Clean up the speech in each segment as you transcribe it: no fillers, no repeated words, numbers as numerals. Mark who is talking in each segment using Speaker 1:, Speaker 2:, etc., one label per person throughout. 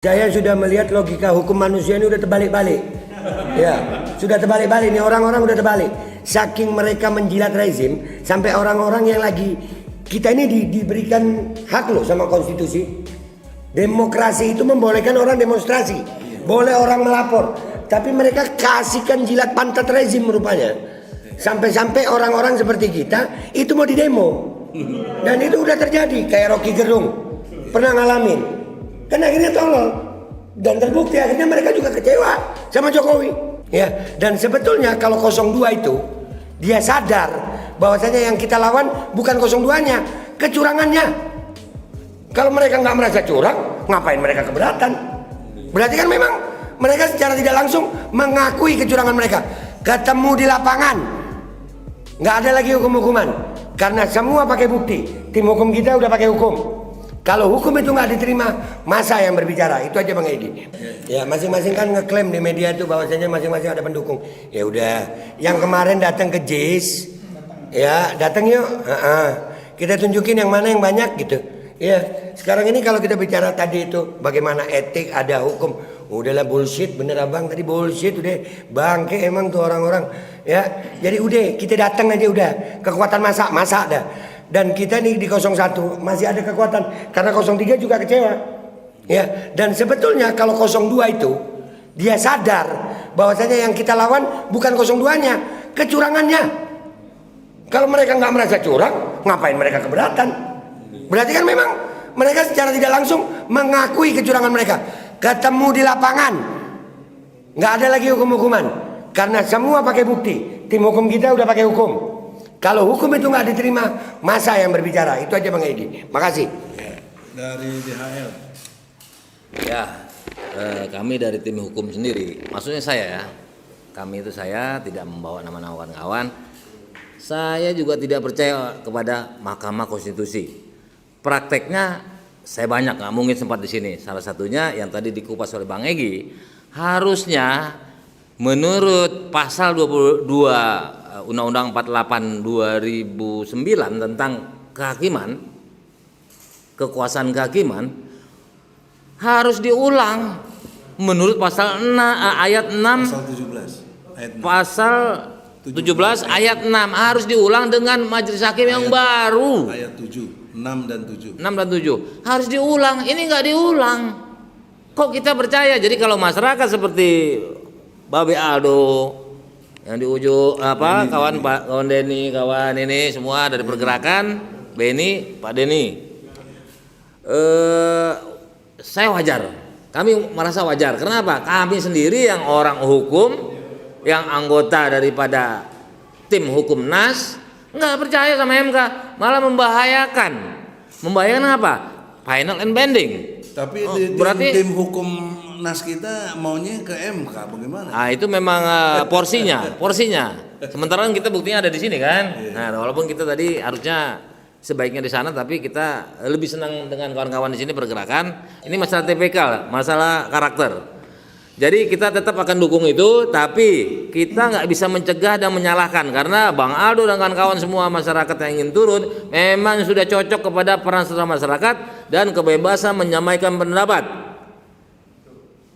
Speaker 1: Saya sudah melihat logika hukum manusia ini udah terbalik-balik. Ya, sudah terbalik-balik nih, orang-orang udah terbalik. Saking mereka menjilat rezim sampai orang-orang yang lagi kita ini diberikan hak loh sama konstitusi. Demokrasi itu membolehkan orang demonstrasi, boleh orang melapor, tapi mereka kasihkan jilat pantat rezim rupanya. Sampai-sampai orang-orang seperti kita itu mau didemo. Dan itu udah terjadi, kayak Rocky Gerung pernah ngalamin. Kan akhirnya tolol dan terbukti akhirnya mereka juga kecewa sama Jokowi. Ya, dan sebetulnya kalau 02 itu dia sadar bahwasanya yang kita lawan bukan 02-nya, kecurangannya. Kalau mereka nggak merasa curang, ngapain mereka keberatan? Berarti kan memang mereka secara tidak langsung mengakui kecurangan mereka. Ketemu di lapangan, nggak ada lagi hukum-hukuman karena semua pakai bukti. Tim hukum kita udah pakai hukum. Kalau hukum itu nggak diterima, masa yang berbicara. Itu aja Bang Edi. Ya, masing-masing kan ngeklaim di media itu bahwasanya masing-masing ada pendukung. Ya udah, yang kemarin datang ke JIS, ya datang yuk. Kita tunjukin yang mana yang banyak gitu. Ya, sekarang ini kalau kita bicara tadi itu bagaimana etik, ada hukum. Udahlah bullshit, bener abang tadi bullshit udah bangke emang tuh orang-orang. Ya, jadi udah kita datang aja udah. Kekuatan masa dah. Dan kita nih di 01 masih ada kekuatan karena 03 juga kecewa. Ya, dan sebetulnya kalau 02 itu dia sadar bahwasanya yang kita lawan bukan 02-nya, kecurangannya. Kalau mereka nggak merasa curang, ngapain mereka keberatan? Berarti kan memang mereka secara tidak langsung mengakui kecurangan mereka. Ketemu di lapangan, nggak ada lagi hukum-hukuman karena semua pakai bukti. Tim hukum kita udah pakai hukum. Kalau hukum itu nggak diterima, masa yang berbicara. Itu aja Bang Edi. Makasih.
Speaker 2: Dari DHL.
Speaker 3: Ya, kami dari tim hukum sendiri. Maksudnya saya ya. Kami itu saya tidak membawa nama-nama kawan-kawan. Saya juga tidak percaya kepada Mahkamah Konstitusi. Prakteknya saya banyak, nggak mungkin sempat di sini. Salah satunya yang tadi dikupas oleh Bang Egy, harusnya menurut pasal 22 Undang-Undang 48 2009 tentang kehakiman, kekuasaan kehakiman harus diulang menurut pasal 6 ayat 6
Speaker 2: Pasal 17
Speaker 3: pasal 17 ayat 6 harus diulang dengan majelis hakim yang baru.
Speaker 2: Ayat 7, 6 dan 7.
Speaker 3: 6 dan 7 harus diulang. Ini nggak diulang. Kok kita percaya? Jadi kalau masyarakat seperti Babe Aldo yang di ujung kawan Denny, kawan ini semua dari pergerakan Beni, Pak Denny, saya wajar, kami merasa wajar. Kenapa? Kami sendiri yang orang hukum, yang anggota daripada tim hukum NAS nggak percaya sama MK, malah membahayakan apa? Final and binding.
Speaker 2: Tapi
Speaker 3: berarti
Speaker 2: tim hukum NAS kita maunya ke MK bagaimana?
Speaker 3: Nah, itu memang porsinya. Sementara kan kita buktinya ada di sini kan. Nah, walaupun kita tadi harusnya sebaiknya di sana, tapi kita lebih senang dengan kawan-kawan di sini pergerakan. Ini masalah TPK, masalah karakter. Jadi kita tetap akan dukung itu, tapi kita nggak bisa mencegah dan menyalahkan karena Bang Aldo dan kawan-kawan semua masyarakat yang ingin turun memang sudah cocok kepada peran serta masyarakat dan kebebasan menyampaikan pendapat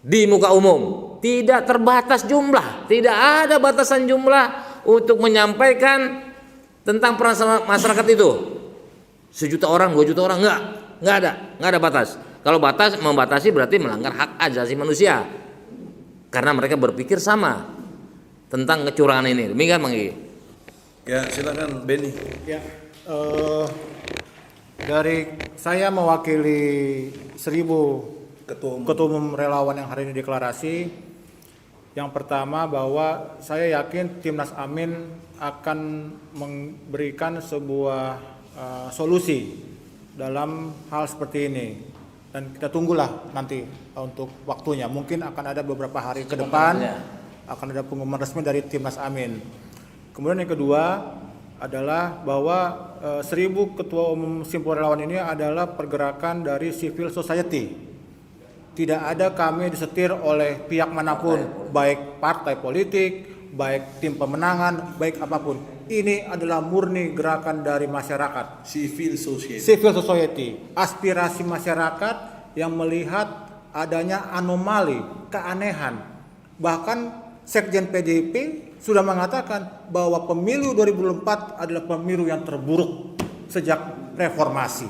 Speaker 3: di muka umum. Tidak terbatas jumlah, tidak ada batasan jumlah untuk menyampaikan tentang peran masyarakat itu. 1 juta orang, 2 juta orang, nggak ada batas. Kalau batas membatasi berarti melanggar hak asasi manusia. Karena mereka berpikir sama tentang kecurangan ini. Demikian Bang Egy.
Speaker 2: Ya, silakan Beni.
Speaker 4: Ya, dari saya mewakili 1000 ketua umum relawan yang hari ini deklarasi. Yang pertama bahwa saya yakin Timnas Amin akan memberikan sebuah solusi dalam hal seperti ini. Dan kita tunggulah nanti untuk waktunya. Mungkin akan ada beberapa hari ke depan akan ada pengumuman resmi dari Timnas Amin. Kemudian yang kedua adalah bahwa 1000 ketua umum simpul relawan ini adalah pergerakan dari civil society. Tidak ada kami disetir oleh pihak manapun, baik partai politik, baik tim pemenangan, baik apapun. Ini adalah murni gerakan dari masyarakat.
Speaker 2: Civil society.
Speaker 4: Civil society, aspirasi masyarakat yang melihat adanya anomali, keanehan. Bahkan Sekjen PDIP sudah mengatakan bahwa pemilu 2004 adalah pemilu yang terburuk sejak reformasi.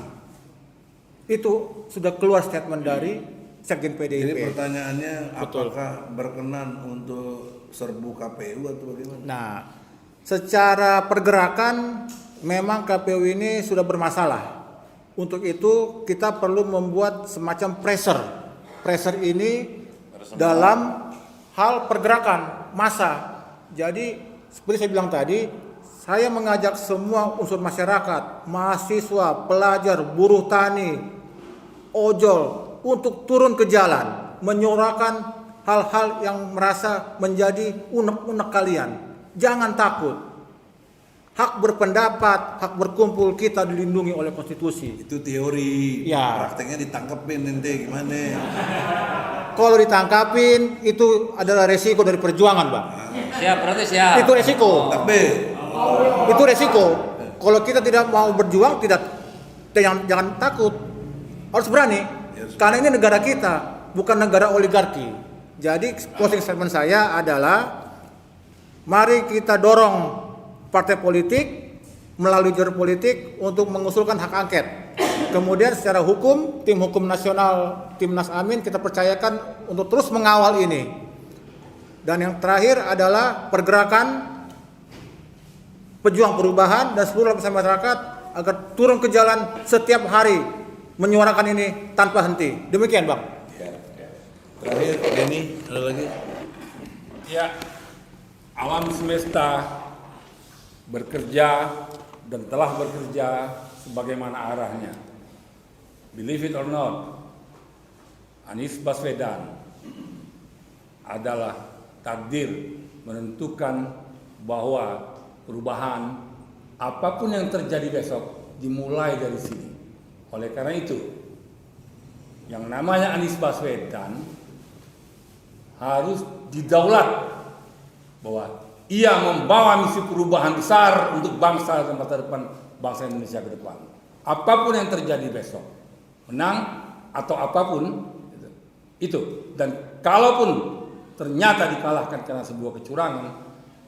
Speaker 4: Itu sudah keluar statement dari Sekjen PDIP.
Speaker 2: Jadi pertanyaannya, apakah berkenan untuk serbu KPU atau bagaimana?
Speaker 4: Nah, secara pergerakan memang KPU ini sudah bermasalah. Untuk itu kita perlu membuat semacam pressure. Pressure ini dalam hal pergerakan massa. Jadi seperti saya bilang tadi, saya mengajak semua unsur masyarakat, mahasiswa, pelajar, buruh tani, ojol untuk turun ke jalan, menyuarakan hal-hal yang merasa menjadi unek-unek kalian. Jangan takut. Hak berpendapat, hak berkumpul kita dilindungi oleh konstitusi.
Speaker 2: Itu teori,
Speaker 4: Ya.
Speaker 2: prakteknya ditangkepin nanti gimana?
Speaker 4: Kalau ditangkapin itu adalah resiko dari perjuangan, Bang.
Speaker 3: Siap, berarti siap.
Speaker 4: Itu resiko.
Speaker 2: Takbir.
Speaker 4: Itu resiko. Kalau kita tidak mau berjuang, jangan takut. Harus berani. Karena ini negara kita, bukan negara oligarki. Jadi closing statement saya adalah mari kita dorong partai politik melalui jalur politik untuk mengusulkan hak angket. Kemudian secara hukum, tim hukum nasional Timnas Amin kita percayakan untuk terus mengawal ini. Dan yang terakhir adalah pergerakan pejuang perubahan dan seluruh lapisan masyarakat agar turun ke jalan setiap hari menyuarakan ini tanpa henti. Demikian, Bang.
Speaker 2: Terakhir, Denny, ada lagi?
Speaker 5: Ya, alam semesta bekerja dan telah bekerja sebagaimana arahnya. Believe it or not, Anies Baswedan adalah takdir menentukan bahwa perubahan apapun yang terjadi besok dimulai dari sini. Oleh karena itu, yang namanya Anies Baswedan harus didaulat bahwa ia membawa misi perubahan besar untuk bangsa dan masa depan bangsa Indonesia ke depan. Apapun yang terjadi besok, menang atau apapun itu. Dan kalaupun ternyata dikalahkan karena sebuah kecurangan,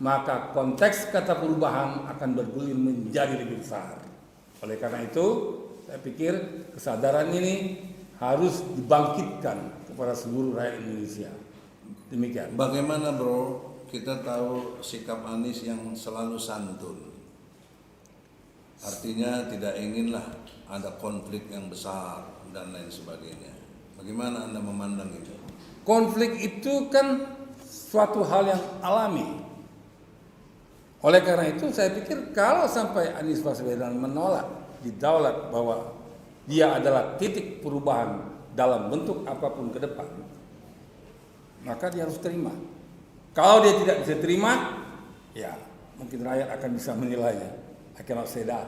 Speaker 5: maka konteks kata perubahan akan bergulir menjadi lebih besar. Oleh karena itu, saya pikir kesadaran ini harus dibangkitkan kepada seluruh rakyat Indonesia. Demikian.
Speaker 2: Bagaimana bro, kita tahu sikap Anies yang selalu santun. Artinya tidak inginlah ada konflik yang besar dan lain sebagainya. Bagaimana Anda memandang itu?
Speaker 5: Konflik itu kan suatu hal yang alami. Oleh karena itu saya pikir kalau sampai Anies Baswedan menolak didaulat bahwa dia adalah titik perubahan dalam bentuk apapun ke depan, maka dia harus terima. Kalau dia tidak bisa terima, ya mungkin rakyat akan bisa menilainya. I cannot say that.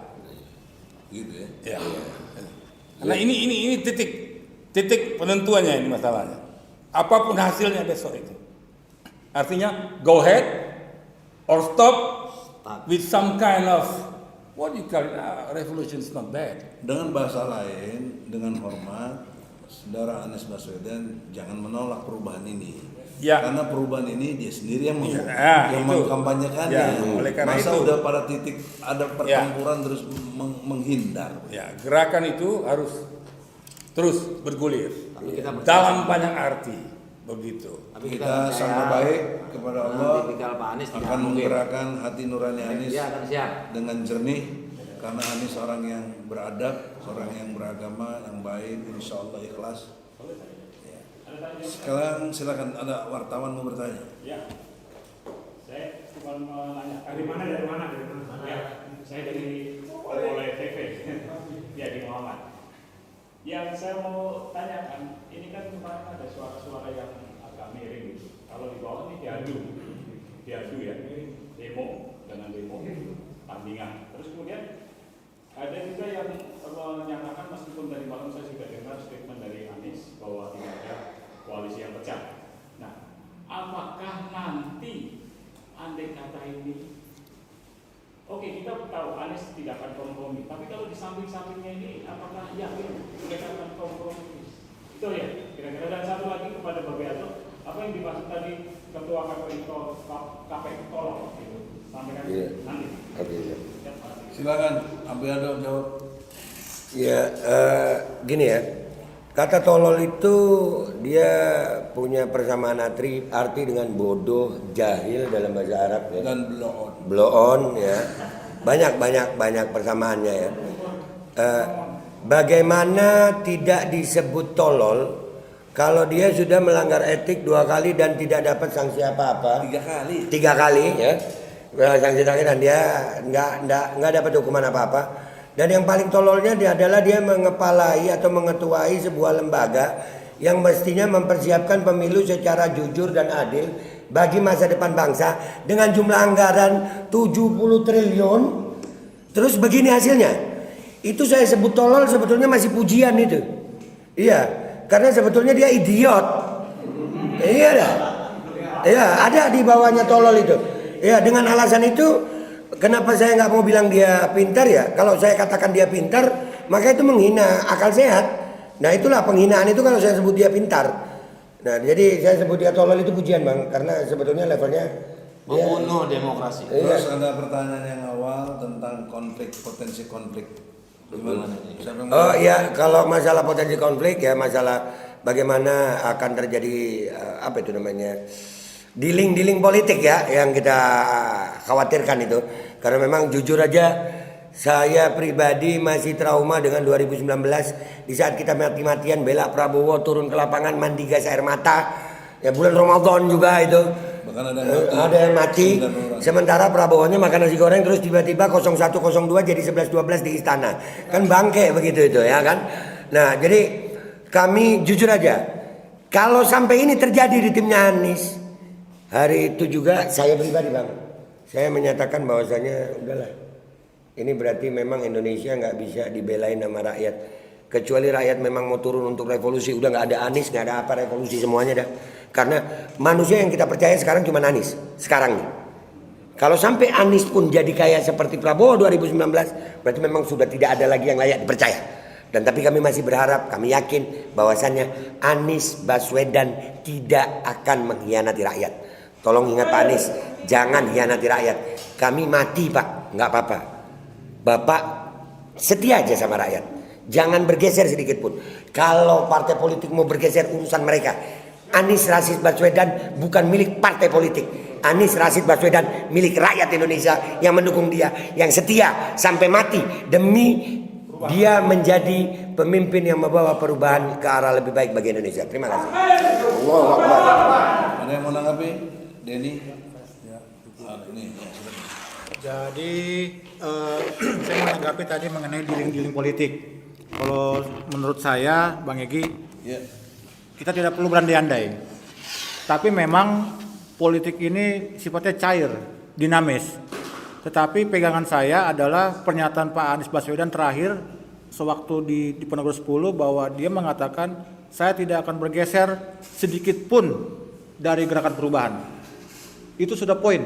Speaker 2: Gitu ya.
Speaker 5: Ya. Karena ini titik penentuannya ini masalahnya. Apapun hasilnya besok itu. Artinya go ahead or stop with some kind of what you call it, revolution is not bad.
Speaker 2: Dengan bahasa lain, dengan hormat, saudara Anies Baswedan jangan menolak perubahan ini.
Speaker 5: Ya.
Speaker 2: Karena perubahan ini dia sendiri yang
Speaker 5: itu.
Speaker 2: mengkampanyekannya.
Speaker 5: Ya, oleh karena
Speaker 2: Masa
Speaker 5: itu.
Speaker 2: udah pada titik ada pertempuran terus menghindar.
Speaker 5: Ya, gerakan itu harus terus bergulir.
Speaker 3: Tapi kita percaya.
Speaker 5: Dalam banyak arti begitu.
Speaker 3: Tapi
Speaker 2: Kita sangka baik kepada Allah
Speaker 3: tipikal Pak Anies tidak
Speaker 2: akan
Speaker 3: mungkin.
Speaker 2: menggerakkan hati nurani Anies
Speaker 3: Dia akan siap.
Speaker 2: dengan jernih, karena Anies orang yang beradab, orang yang beragama, yang baik, insya Allah ikhlas. Sekarang silakan, ada wartawan mau bertanya.
Speaker 6: Ya, saya cuma mau nanya dari mana? Ya, saya dari Oleh TV. Ya, di Muhammad. Yang saya mau tanyakan, ini kan kemarin ada suara-suara yang agak miring gitu. Kalau di bawah ini diadu ya, demo dengan demo tandingan. Terus kemudian ada juga yang menyatakan, meskipun dari malam saya sudah dengar statement dari Anies bahwa tidak ada koalisi yang pecah. Nah, apakah nanti andai kata ini, oke, kita tahu Anies tidak akan kompromi, tapi kalau di samping-sampingnya ini apakah yakin mereka akan kompromi? Itu ya, kira-kira. Dan satu yang dibahas tadi ketua KPU tolong gitu. Sampaikan
Speaker 1: Iya.
Speaker 6: nanti.
Speaker 1: Oke.
Speaker 2: Silakan Abiyado jawab.
Speaker 1: Ya, gini ya. Kata tolol itu dia punya persamaan arti dengan bodoh, jahil dalam bahasa Arab ya.
Speaker 2: Dan blow on.
Speaker 1: Blow on ya. Banyak persamaannya ya. Bagaimana tidak disebut tolol kalau dia sudah melanggar etik 2 kali dan tidak dapat sanksi apa-apa?
Speaker 2: 3 kali.
Speaker 1: 3 kali ya. Sanksi dan dia nggak dapat hukuman apa-apa. Dan yang paling tololnya dia adalah dia mengepalai atau mengetuai sebuah lembaga yang mestinya mempersiapkan pemilu secara jujur dan adil bagi masa depan bangsa dengan jumlah anggaran 70 triliun. Terus begini hasilnya. Itu saya sebut tolol sebetulnya masih pujian itu. Iya, karena sebetulnya dia idiot. Iya dah. Iya, ada di bawahnya tolol itu. Iya, dengan alasan itu kenapa saya nggak mau bilang dia pintar ya? Kalau saya katakan dia pintar, maka itu menghina akal sehat. Nah itulah penghinaan itu kalau saya sebut dia pintar. Nah jadi saya sebut dia tolol itu pujian bang, karena sebetulnya levelnya
Speaker 3: Membunuh demokrasi.
Speaker 2: Terus ada pertanyaan yang awal tentang potensi konflik. Gimana? Siapa yang
Speaker 1: Oh iya, kalau masalah potensi konflik ya masalah bagaimana akan terjadi apa itu namanya dealing politik ya yang kita khawatirkan itu. Karena memang jujur aja saya pribadi masih trauma dengan 2019 di saat kita mati-matian bela Prabowo turun ke lapangan mandi gas air mata. Ya bulan Ramadan juga itu.
Speaker 2: Bahkan
Speaker 1: Ada yang mati. Sementara Prabowo-nya makan nasi goreng terus tiba-tiba 0102 jadi 1112 di istana. Kan bangke begitu itu ya kan. Nah, jadi kami jujur aja kalau sampai ini terjadi di timnya Anies, hari itu juga saya pribadi bang, saya menyatakan bahwasanya udahlah. Ini berarti memang Indonesia nggak bisa dibelain sama rakyat. Kecuali rakyat memang mau turun untuk revolusi, udah nggak ada Anies, nggak ada apa revolusi semuanya dah. Karena manusia yang kita percaya sekarang cuma Anies sekarang nih. Kalau sampai Anies pun jadi kayak seperti Prabowo 2019, berarti memang sudah tidak ada lagi yang layak dipercaya. Dan tapi kami masih berharap, kami yakin bahwasannya Anies Baswedan tidak akan mengkhianati rakyat. Tolong ingat Pak Anies, jangan hianati rakyat. Kami mati Pak, nggak apa-apa. Bapak setia aja sama rakyat. Jangan bergeser sedikit pun. Kalau partai politik mau bergeser urusan mereka. Anies Rashid Baswedan bukan milik partai politik. Anies Rashid Baswedan milik rakyat Indonesia yang mendukung dia, yang setia sampai mati demi dia menjadi pemimpin yang membawa perubahan ke arah lebih baik bagi Indonesia. Terima kasih. Allahu Akbar.
Speaker 2: Ada yang mau nanggapi? Denny? Ya. Ini. Silakan.
Speaker 4: Jadi saya menanggapi tadi mengenai dealing politik. Kalau menurut saya, Bang Egy,
Speaker 2: Ya.
Speaker 4: kita tidak perlu berandai-andai. Tapi memang politik ini sifatnya cair, dinamis. Tetapi pegangan saya adalah pernyataan Pak Anies Baswedan terakhir sewaktu di Ponorogo 10 bahwa dia mengatakan saya tidak akan bergeser sedikit pun dari gerakan perubahan. Itu sudah poin.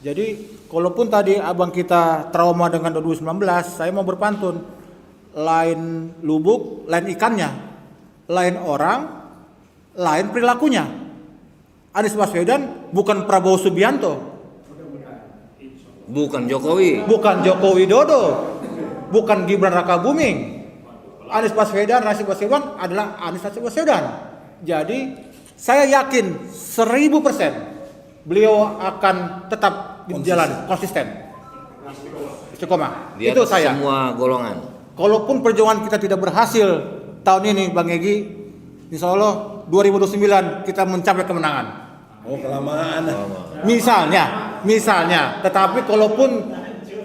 Speaker 4: Jadi kalaupun tadi abang kita trauma dengan 2019, saya mau berpantun. Lain lubuk, lain ikannya, lain orang, lain perilakunya. Anies Baswedan bukan Prabowo Subianto,
Speaker 3: Bukan Jokowi.
Speaker 4: bukan Joko Widodo, bukan Gibran Rakabuming. Anies Baswedan, Rashid Baswedan adalah Anies Rashid Baswedan. Jadi saya yakin 1000% beliau akan tetap di jalan konsisten. Istiqomah.
Speaker 3: Di
Speaker 4: Itu
Speaker 3: atas
Speaker 4: saya.
Speaker 3: semua golongan.
Speaker 4: Kalaupun perjuangan kita tidak berhasil tahun ini, Bang Egy, insya Allah 2029 kita mencapai kemenangan.
Speaker 2: Oh, kelamaan.
Speaker 4: Misalnya. Tetapi kalaupun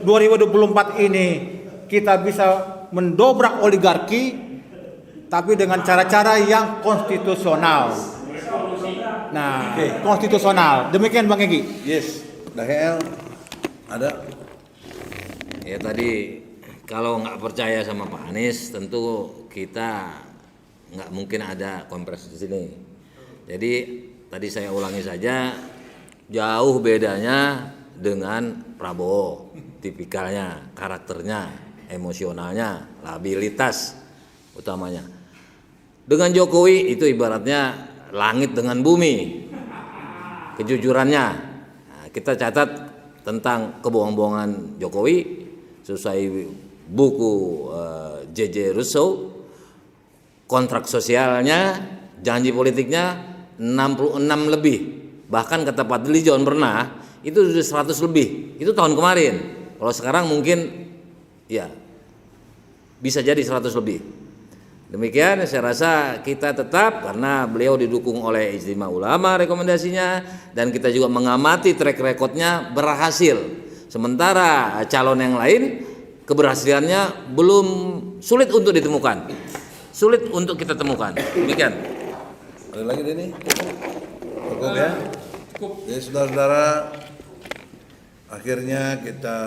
Speaker 4: 2024 ini kita bisa mendobrak oligarki, tapi dengan cara-cara yang konstitusional. Nah, konstitusional. Demikian Bang Egy.
Speaker 2: Yes. Dahel. Ada?
Speaker 3: Ya tadi kalau nggak percaya sama Pak Anies, tentu kita nggak mungkin ada kompres di sini. Jadi tadi saya ulangi saja, jauh bedanya dengan Prabowo, tipikalnya, karakternya, emosionalnya, labilitas utamanya. Dengan Jokowi itu ibaratnya langit dengan bumi kejujurannya. Nah, kita catat tentang kebohong-bohongan Jokowi sesuai buku J.J. Rousseau, kontrak sosialnya, janji politiknya 66 lebih. Bahkan kata Pak John pernah itu sudah 100 lebih. Itu tahun kemarin. Kalau sekarang mungkin ya bisa jadi 100 lebih. Demikian saya rasa kita tetap, karena beliau didukung oleh Ijtima Ulama rekomendasinya, dan kita juga mengamati track recordnya berhasil. Sementara calon yang lain keberhasilannya belum, sulit untuk ditemukan, sulit untuk kita temukan. Demikian.
Speaker 2: Ada lagi Denny? Cukup ya? Cukup. Jadi saudara-saudara, akhirnya kita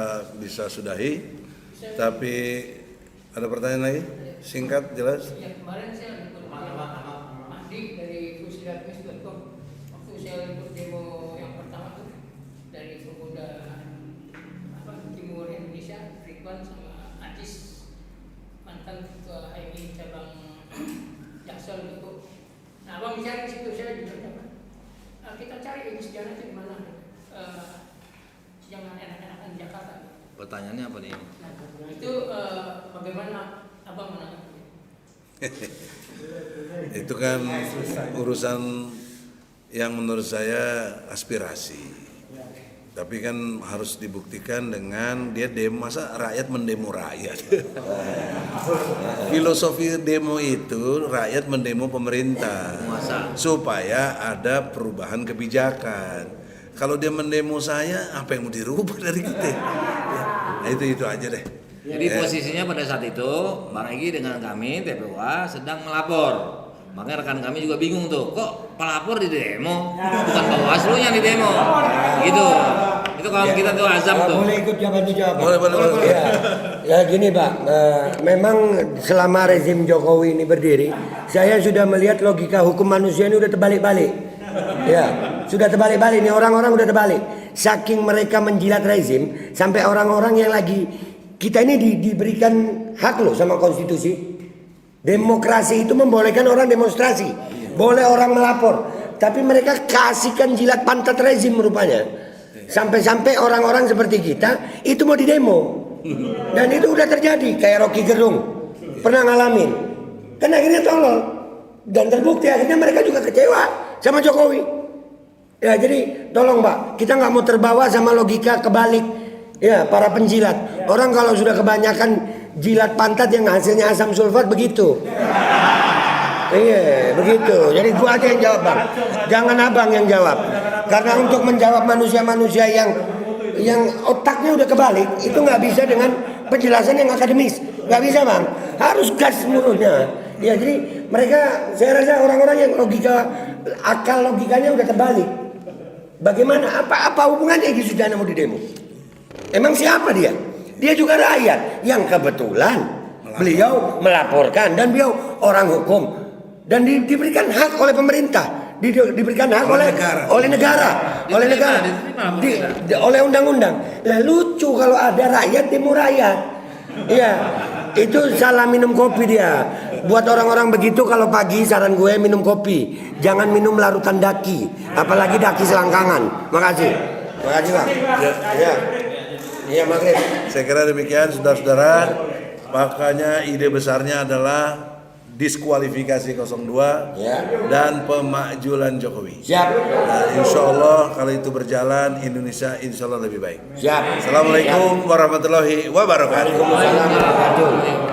Speaker 2: bisa sudahi. Tapi ada pertanyaan lagi? Singkat, jelas.
Speaker 7: Ya, kemarin saya ikut Andi dari fusilatmis.com. Waktu saya ikut demo yang pertama tuh dari pemuda Timur Indonesia, Ridwan sama Ajis, mantan ketua HMI cabang Jaksel itu. Nah, abang bicara di situ, saya juga dapat. Kita cari ini sejarahnya di mana? Jangan enak-enakan Jakarta.
Speaker 3: Pertanyaannya apa nih?
Speaker 7: Nah, itu bagaimana abang menanggapi?
Speaker 2: Itu kan urusan yang menurut saya aspirasi. Tapi kan harus dibuktikan dengan dia demo, masa rakyat mendemo rakyat. Filosofi demo itu rakyat mendemo pemerintah supaya ada perubahan kebijakan. Kalau dia mendemo saya, apa yang mau dirubah dari kita? Nah, itu aja deh.
Speaker 3: Jadi posisinya pada saat itu Bang Egy dengan kami TPUA sedang melapor. Makanya rekan kami juga bingung tuh, kok pelapor di demo, bukan Bawaslu yang di demo, gitu. Itu kalau kita tuh azam tuh.
Speaker 1: Boleh ikut jawab.
Speaker 2: Boleh.
Speaker 1: Ya gini Pak, memang selama rezim Jokowi ini berdiri, saya sudah melihat logika hukum manusia ini udah terbalik-balik. Ya, sudah terbalik-balik nih, orang-orang udah terbalik. Saking mereka menjilat rezim, sampai orang-orang yang lagi, kita ini diberikan hak loh sama konstitusi. Demokrasi itu membolehkan orang demonstrasi, boleh orang melapor, tapi mereka kasihkan jilat pantat rezim rupanya. Sampai-sampai orang-orang seperti kita itu mau didemo, dan itu udah terjadi. Kayak Rocky Gerung pernah ngalamin, kan akhirnya tolol dan terbukti. Akhirnya mereka juga kecewa sama Jokowi. Ya jadi tolong Pak, kita nggak mau terbawa sama logika kebalik. Ya para penjilat, orang kalau sudah kebanyakan jilat pantat yang hasilnya asam sulfat begitu. Iya begitu. Jadi gua aja yang jawab Bang, jangan abang yang jawab. Karena untuk menjawab manusia-manusia yang otaknya udah kebalik, itu nggak bisa dengan penjelasan yang akademis, nggak bisa Bang. Harus gas mulutnya. Ya jadi mereka, saya rasa orang-orang yang akal logikanya udah terbalik. Bagaimana? Apa hubungannya Egy Sujana mau didemo? Emang siapa dia? Dia juga rakyat yang kebetulan beliau melaporkan, dan beliau orang hukum dan diberikan hak oleh pemerintah, diberikan hak oleh negara, oleh undang-undang. Lah lucu kalau ada rakyat demo rakyat. Iya, itu salah minum kopi dia. Buat orang-orang begitu kalau pagi saran gue minum kopi, jangan minum larutan daki, apalagi daki selangkangan. Makasih Bang. Ya. Iya Maghrib.
Speaker 2: Saya kira demikian saudara-saudara. Makanya ide besarnya adalah diskualifikasi 02 dan pemakjulan Jokowi.
Speaker 1: Siap.
Speaker 2: Nah, insya Allah kalau itu berjalan, Indonesia insya Allah lebih baik.
Speaker 1: Siap.
Speaker 2: Assalamualaikum warahmatullahi wabarakatuh.
Speaker 1: Waalaikumsalam warahmatullahi wabarakatuh.